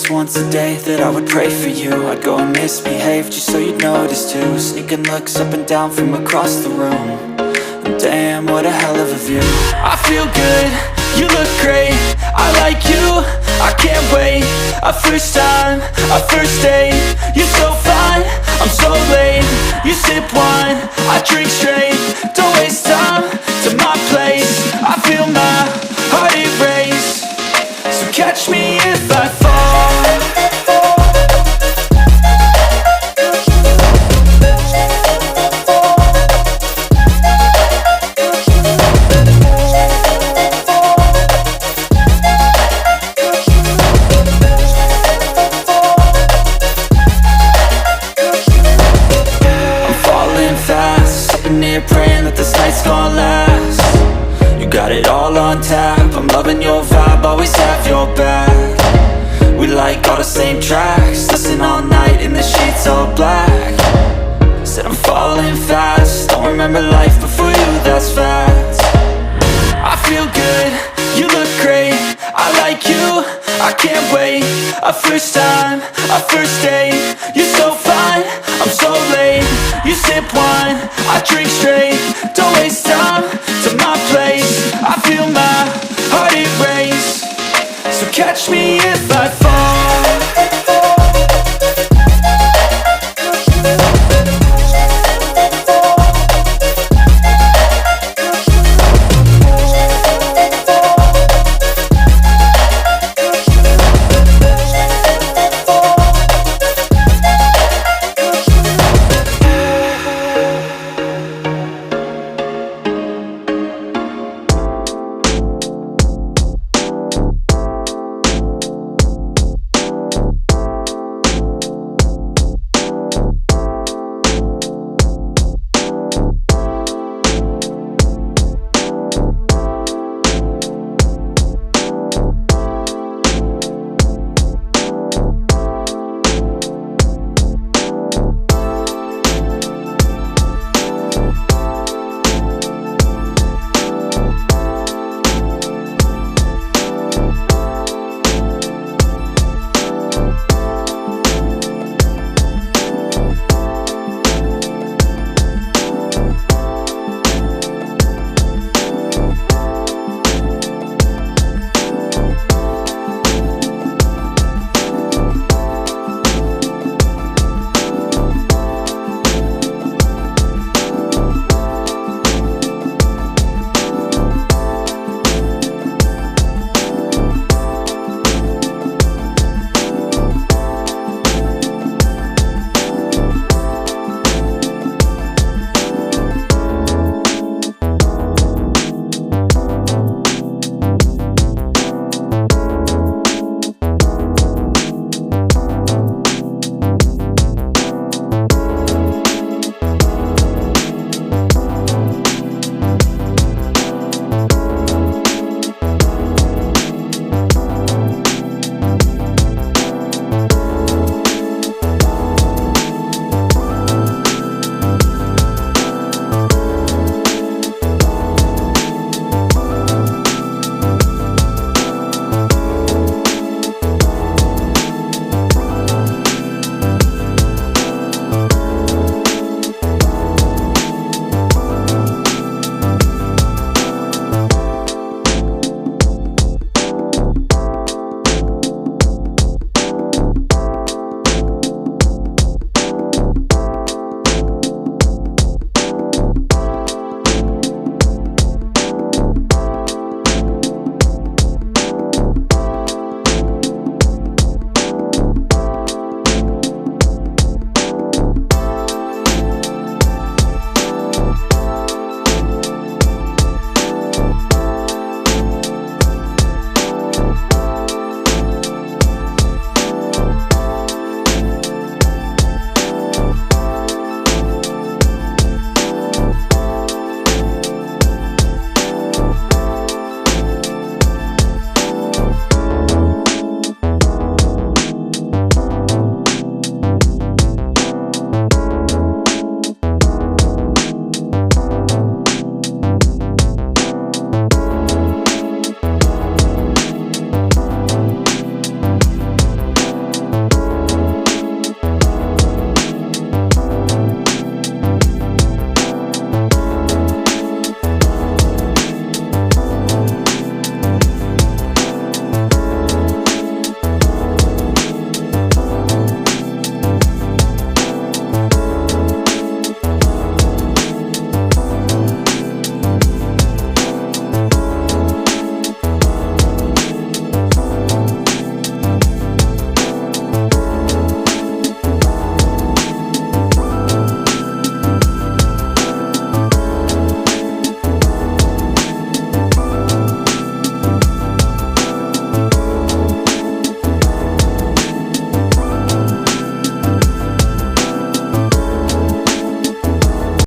just once a day that I would pray for you. I'd go and misbehave just so you'd notice too. Sneaking looks up and down from across the room. And damn, what a hell of a view. I feel good, you look great, I like you, I can't wait. A first time, a first date, you're so fine, I'm so late. You sip wine, I drink straight, don't waste time to my place. I feel my heart erase, so catch me if I fall. Praying that this night's gonna last. You got it all on tap, I'm loving your vibe, always have your back. We like all the same tracks, listen all night in the sheets all black. Said I'm falling fast, don't remember life before you, that's fact. I feel good, you look great, I like you, I can't wait. A first time, a first date, you're so fine, I'm so late. You sip wine, I drink straight, don't waste time to my place. I feel my heart erase, so catch me if I fall.